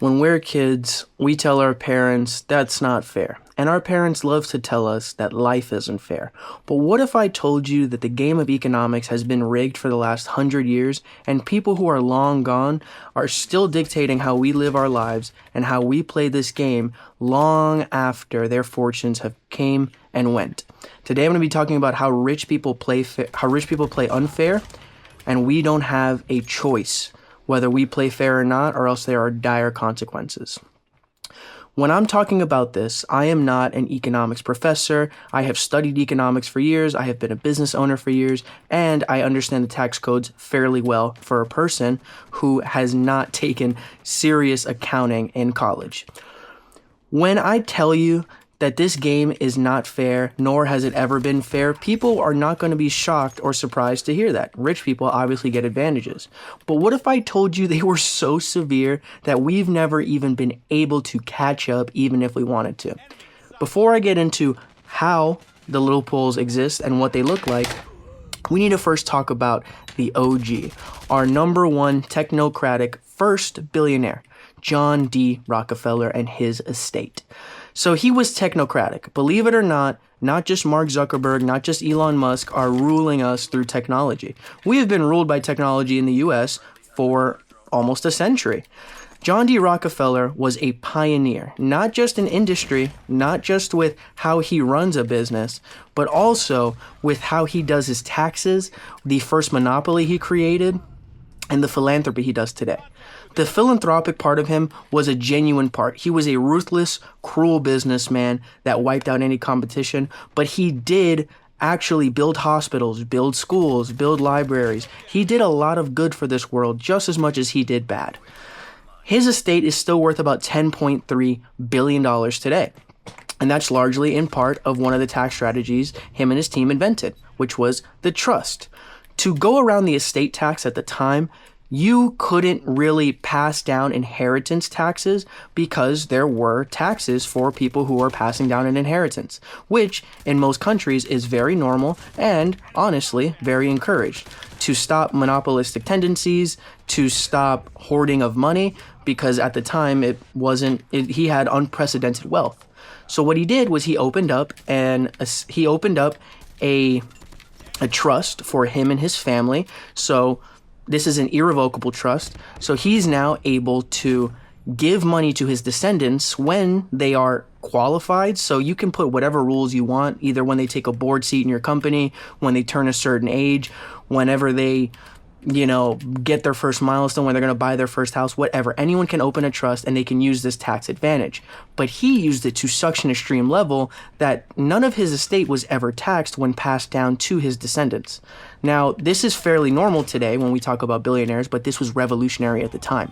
When we're kids, we tell our parents that's not fair. And our parents love to tell us that life isn't fair. But what if I told you that the game of economics has been rigged for the last 100 years and people who are long gone are still dictating how we live our lives and how we play this game long after their fortunes have came and went? Today I'm going to be talking about how rich people play unfair, and we don't have a choice whether we play fair or not, or else there are dire consequences. When I'm talking about this, I am not an economics professor. I have studied economics for years, I have been a business owner for years, and I understand the tax codes fairly well for a person who has not taken serious accounting in college. When I tell you that this game is not fair, nor has it ever been fair, people are not going to be shocked or surprised to hear that. Rich people obviously get advantages. But what if I told you they were so severe that we've never even been able to catch up, even if we wanted to? Before I get into how the loopholes exist and what they look like, we need to first talk about the OG, our number one technocratic first billionaire, John D. Rockefeller and his estate. So he was technocratic. Believe it or not just Mark Zuckerberg, not just Elon Musk are ruling us through technology. We have been ruled by technology in the US for almost a century. John D. Rockefeller was a pioneer, not just in industry, not just with how he runs a business, but also with how he does his taxes, the first monopoly he created, and the philanthropy he does today. The philanthropic part of him was a genuine part. He was a ruthless, cruel businessman that wiped out any competition, but he did actually build hospitals, build schools, build libraries. He did a lot of good for this world, just as much as he did bad. His estate is still worth about $10.3 billion today. And that's largely in part of one of the tax strategies him and his team invented, which was the trust. To go around the estate tax at the time, you couldn't really pass down inheritance taxes because there were taxes for people who are passing down an inheritance, which in most countries is very normal and honestly very encouraged to stop monopolistic tendencies, to stop hoarding of money, because at the time he had unprecedented wealth. So what he did was he opened up a trust for him and his family. So this is an irrevocable trust. So he's now able to give money to his descendants when they are qualified. So you can put whatever rules you want, either when they take a board seat in your company, when they turn a certain age, whenever they, get their first milestone, when they're going to buy their first house, whatever. Anyone can open a trust and they can use this tax advantage. But he used it to such an extreme level that none of his estate was ever taxed when passed down to his descendants. Now, this is fairly normal today when we talk about billionaires, but this was revolutionary at the time.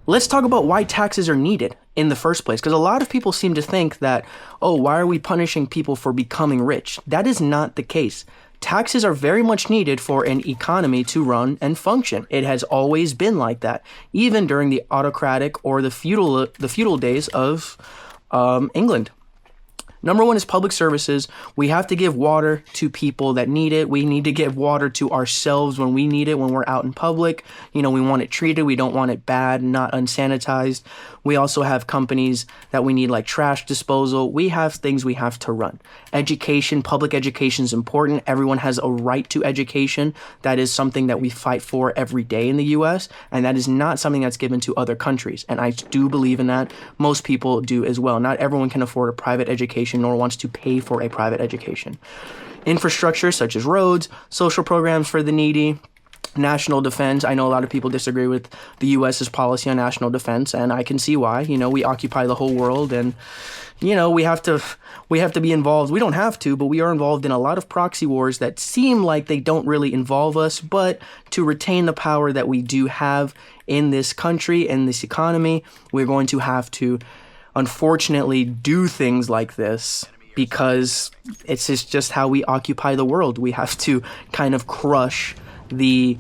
Let's talk about why taxes are needed in the first place, because a lot of people seem to think that, why are we punishing people for becoming rich? That is not the case. Taxes are very much needed for an economy to run and function. It has always been like that, even during the autocratic or the feudal days of England. Number one is public services. We have to give water to people that need it. We need to give water to ourselves when we need it, when we're out in public. We want it treated. We don't want it bad, not unsanitized. We also have companies that we need, like trash disposal. We have things we have to run. Education, public education is important. Everyone has a right to education. That is something that we fight for every day in the US, and that is not something that's given to other countries. And I do believe in that. Most people do as well. Not everyone can afford a private education nor wants to pay for a private education. Infrastructure such as roads, social programs for the needy, national defense. I know a lot of people disagree with the US's policy on national defense, and I can see why. We occupy the whole world, and we have to be involved. We don't have to, but we are involved in a lot of proxy wars that seem like they don't really involve us, but to retain the power that we do have in this country, in this economy, we're going to have to unfortunately do things like this, because it's just how we occupy the world. We have to kind of crush the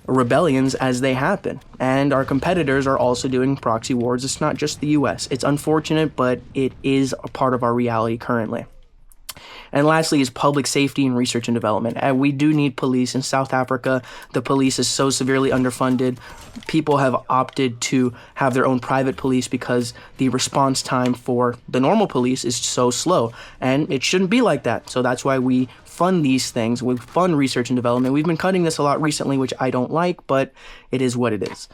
rebellions as they happen. And our competitors are also doing proxy wars. It's not just the US. It's unfortunate, but it is a part of our reality currently. And lastly is public safety and research and development. And we do need police. In South Africa, the police is so severely underfunded. People have opted to have their own private police because the response time for the normal police is so slow. And it shouldn't be like that. So that's why we fund these things. We fund research and development. We've been cutting this a lot recently, which I don't like, but it is what it is.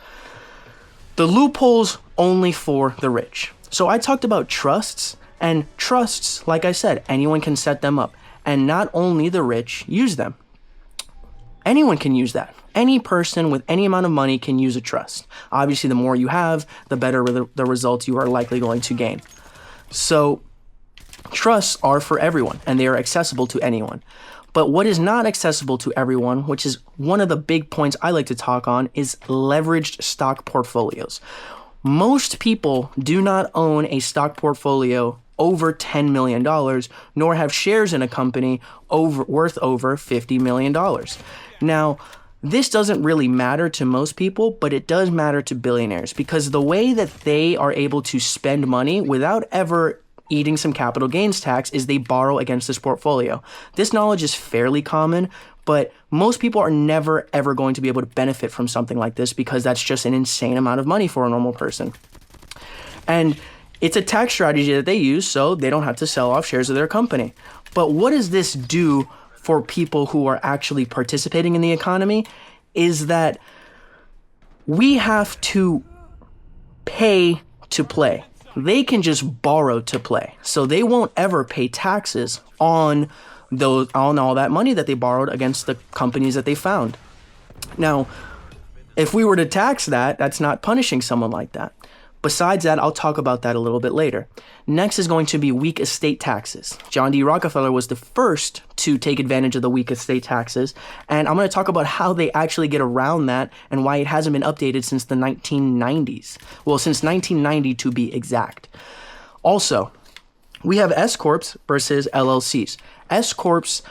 The loopholes only for the rich. So I talked about trusts. And trusts, like I said, anyone can set them up. And not only the rich use them. Anyone can use that. Any person with any amount of money can use a trust. Obviously, the more you have, the better the results you are likely going to gain. So trusts are for everyone, and they are accessible to anyone. But what is not accessible to everyone, which is one of the big points I like to talk on, is leveraged stock portfolios. Most people do not own a stock portfolio over $10 million, nor have shares in a company worth over $50 million. Now, this doesn't really matter to most people, but it does matter to billionaires because the way that they are able to spend money without ever eating some capital gains tax is they borrow against this portfolio. This knowledge is fairly common, but most people are never ever going to be able to benefit from something like this because that's just an insane amount of money for a normal person. And it's a tax strategy that they use so they don't have to sell off shares of their company. But what does this do for people who are actually participating in the economy is that we have to pay to play. They can just borrow to play. So they won't ever pay taxes on all that money that they borrowed against the companies that they found. Now, if we were to tax that, that's not punishing someone like that. Besides that, I'll talk about that a little bit later. Next is going to be weak estate taxes. John D. Rockefeller was the first to take advantage of the weak estate taxes, and I'm going to talk about how they actually get around that and why it hasn't been updated since the 1990s. Well, since 1990 to be exact. Also, we have S-Corps versus LLCs. S-Corps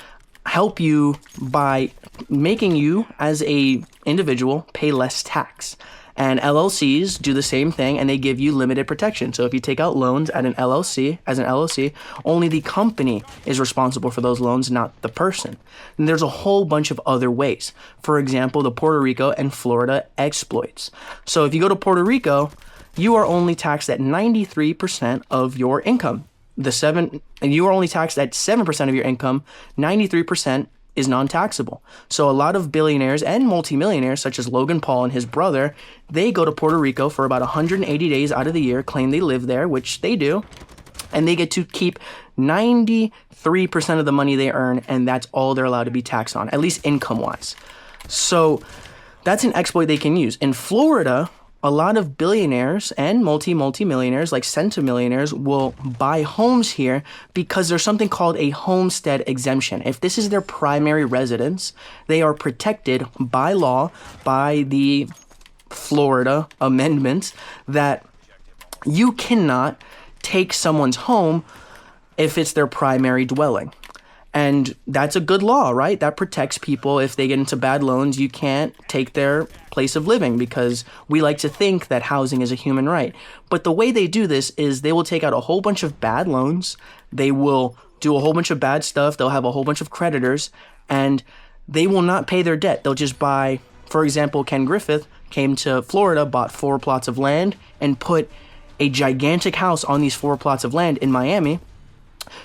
help you by making you, as a individual, pay less tax. And LLCs do the same thing, and they give you limited protection. So if you take out loans at an LLC, only the company is responsible for those loans, not the person. And there's a whole bunch of other ways. For example, the Puerto Rico and Florida exploits. So if you go to Puerto Rico, you are only taxed at 93% of your income. And you are only taxed at 7% of your income. 93% is non-taxable. So a lot of billionaires and multimillionaires, such as Logan Paul and his brother, they go to Puerto Rico for about 180 days out of the year, claim they live there, which they do, and they get to keep 93% of the money they earn, and that's all they're allowed to be taxed on, at least income-wise. So that's an exploit they can use. In Florida, a lot of billionaires and multimillionaires, like centimillionaires, will buy homes here because there's something called a homestead exemption. If this is their primary residence, they are protected by law, by the Florida amendments, that you cannot take someone's home if it's their primary dwelling. And that's a good law, right? That protects people. If they get into bad loans, you can't take their place of living because we like to think that housing is a human right. But the way they do this is they will take out a whole bunch of bad loans. They will do a whole bunch of bad stuff. They'll have a whole bunch of creditors, and they will not pay their debt. They'll just buy, for example, Ken Griffith came to Florida, bought 4 plots of land, and put a gigantic house on these 4 plots of land in Miami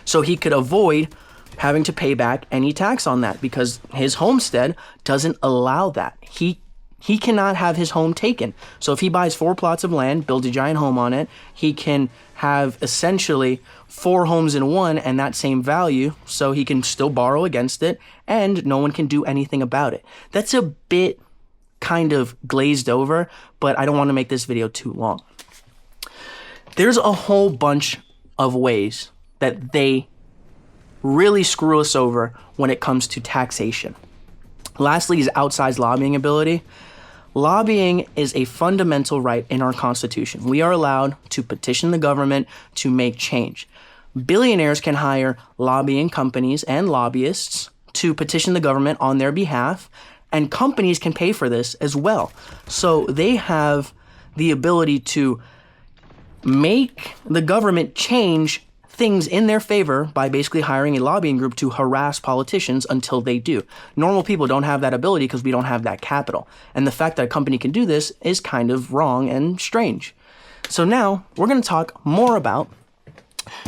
so he could avoid having to pay back any tax on that because his homestead doesn't allow that. He cannot have his home taken. So if he buys 4 plots of land, builds a giant home on it, he can have essentially 4 homes in one and that same value, so he can still borrow against it and no one can do anything about it. That's a bit kind of glazed over, but I don't want to make this video too long. There's a whole bunch of ways that they really screw us over when it comes to taxation. Lastly is outsized lobbying ability. Lobbying is a fundamental right in our Constitution. We are allowed to petition the government to make change. Billionaires can hire lobbying companies and lobbyists to petition the government on their behalf, and companies can pay for this as well. So they have the ability to make the government change things in their favor by basically hiring a lobbying group to harass politicians until they do. Normal people don't have that ability because we don't have that capital. And the fact that a company can do this is kind of wrong and strange. So now we're going to talk more about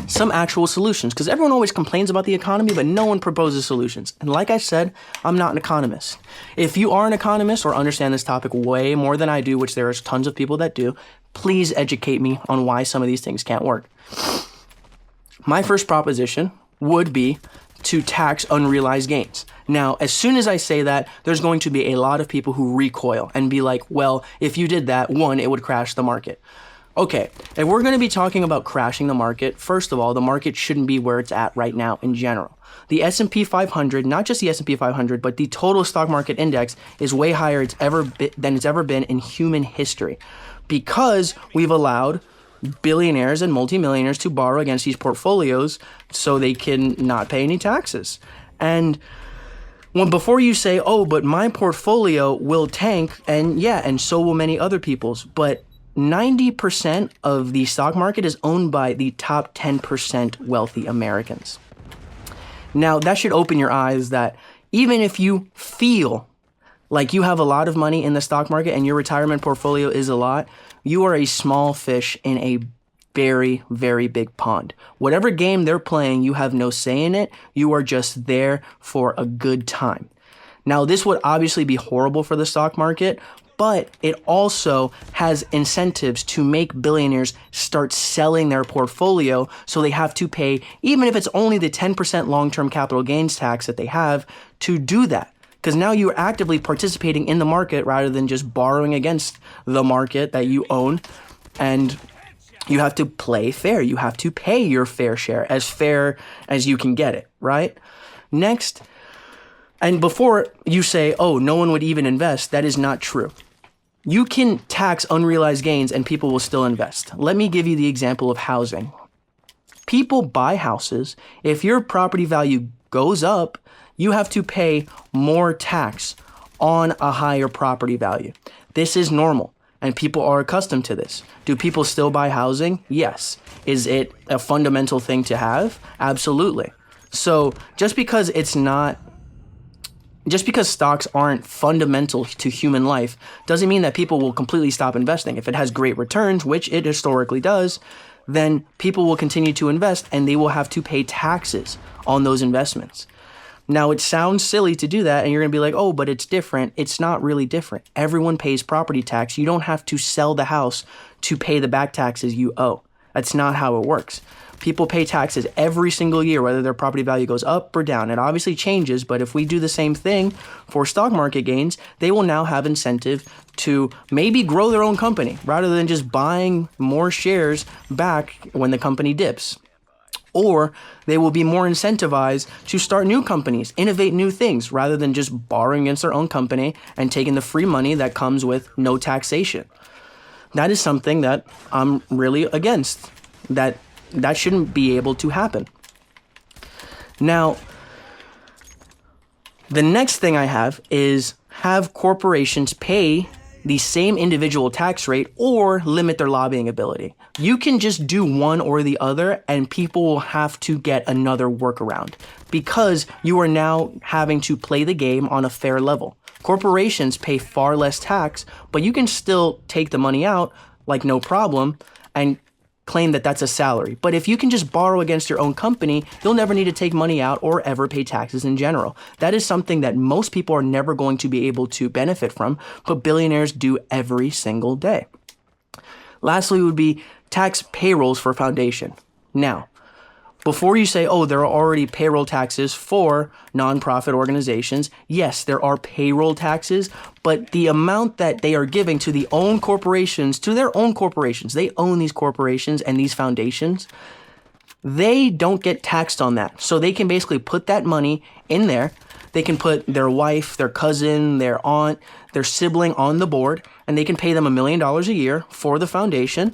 some actual solutions, because everyone always complains about the economy, but no one proposes solutions. And like I said, I'm not an economist. If you are an economist or understand this topic way more than I do, which there is tons of people that do, please educate me on why some of these things can't work. My first proposition would be to tax unrealized gains. Now, as soon as I say that, there's going to be a lot of people who recoil and be like, well, if you did that, one, it would crash the market. Okay, if we're going to be talking about crashing the market, first of all, the market shouldn't be where it's at right now in general. The S&P 500, not just the S&P 500, but the total stock market index is way higher than it's ever been in human history, because we've allowed billionaires and multimillionaires to borrow against these portfolios so they can not pay any taxes. And before you say, oh, but my portfolio will tank, and yeah, and so will many other people's, but 90% of the stock market is owned by the top 10% wealthy Americans. Now, that should open your eyes that even if you feel like you have a lot of money in the stock market and your retirement portfolio is a lot, you are a small fish in a very, very big pond. Whatever game they're playing, you have no say in it. You are just there for a good time. Now, this would obviously be horrible for the stock market, but it also has incentives to make billionaires start selling their portfolio, so they have to pay, even if it's only the 10% long-term capital gains tax that they have, to do that. Because now you're actively participating in the market rather than just borrowing against the market that you own. And you have to play fair. You have to pay your fair share as you can get it, right? Next, and before you say, oh, no one would even invest, that is not true. You can tax unrealized gains and people will still invest. Let me give you the example of housing. People buy houses. If your property value goes up, you have to pay more tax on a higher property value. This is normal, and people are accustomed to this. Do people still buy housing? Yes. Is it a fundamental thing to have? Absolutely. So just because stocks aren't fundamental to human life doesn't mean that people will completely stop investing. If it has great returns, which it historically does, then people will continue to invest and they will have to pay taxes on those investments. Now, it sounds silly to do that, and you're going to be like, oh, but it's different. It's not really different. Everyone pays property tax. You don't have to sell the house to pay the back taxes you owe. That's not how it works. People pay taxes every single year, whether their property value goes up or down. It obviously changes, but if we do the same thing for stock market gains, they will now have incentive to maybe grow their own company rather than just buying more shares back when the company dips. Or they will be more incentivized to start new companies, innovate new things, rather than just borrowing against their own company and taking the free money that comes with no taxation. That is something that I'm really against. That shouldn't be able to happen. Now, the next thing I have is have corporations pay the same individual tax rate or limit their lobbying ability. You can just do one or the other, and people will have to get another workaround because you are now having to play the game on a fair level. Corporations pay far less tax, but you can still take the money out like no problem and claim that that's a salary. But if you can just borrow against your own company, you'll never need to take money out or ever pay taxes in general. That is something that most people are never going to be able to benefit from, but billionaires do every single day. Lastly would be tax payrolls for foundation. Now, before you say, oh, there are already payroll taxes for nonprofit organizations, yes, there are payroll taxes, but the amount that they are giving to their own corporations, they own these corporations and these foundations, they don't get taxed on that. So they can basically put that money in there. They can put their wife, their cousin, their aunt, their sibling on the board, and they can pay them $1 million a year for the foundation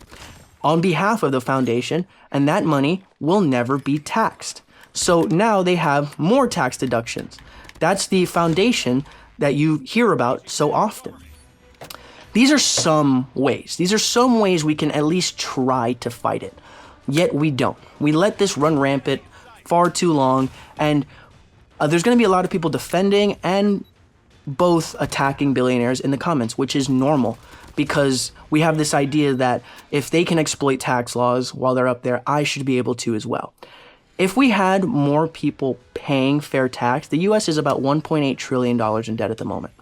on behalf of the foundation, and that money will never be taxed. So now they have more tax deductions. That's the foundation that you hear about so often. These are some ways we can at least try to fight it. Yet we don't. We let this run rampant far too long, and there's going to be a lot of people defending and both attacking billionaires in the comments, which is normal because we have this idea that if they can exploit tax laws while they're up there, I should be able to as well. If we had more people paying fair tax, the US is about $1.8 trillion in debt at the moment.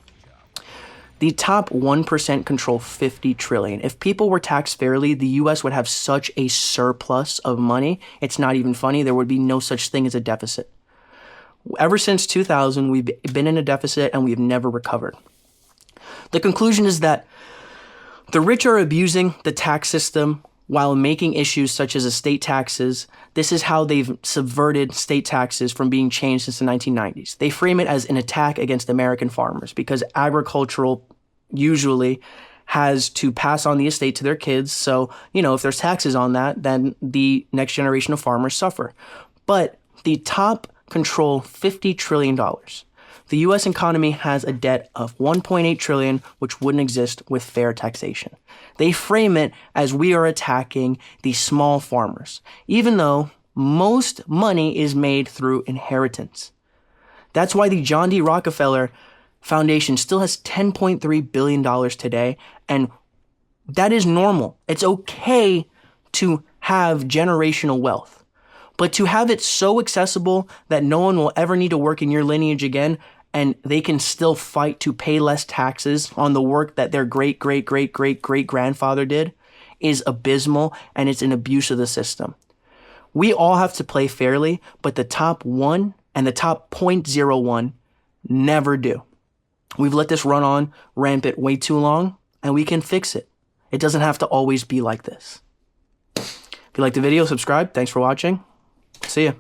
The top 1% control $50 trillion. If people were taxed fairly, the US would have such a surplus of money. It's not even funny. There would be no such thing as a deficit. Ever since 2000, we've been in a deficit and we've never recovered. The conclusion is that the rich are abusing the tax system while making issues such as estate taxes. This is how they've subverted state taxes from being changed since the 1990s. They frame it as an attack against American farmers because agricultural usually has to pass on the estate to their kids. So, if there's taxes on that, then the next generation of farmers suffer. But the top control $50 trillion. The U.S. economy has a debt of $1.8 trillion, which wouldn't exist with fair taxation. They frame it as we are attacking the small farmers, even though most money is made through inheritance. That's why the John D. Rockefeller Foundation still has $10.3 billion today, and that is normal. It's okay to have generational wealth. But to have it so accessible that no one will ever need to work in your lineage again, and they can still fight to pay less taxes on the work that their great-great-great-great-great-grandfather did, is abysmal, and it's an abuse of the system. We all have to play fairly, but the top 1 and the top 0.01 never do. We've let this run on rampant way too long, and we can fix it. It doesn't have to always be like this. If you liked the video, subscribe. Thanks for watching. See ya.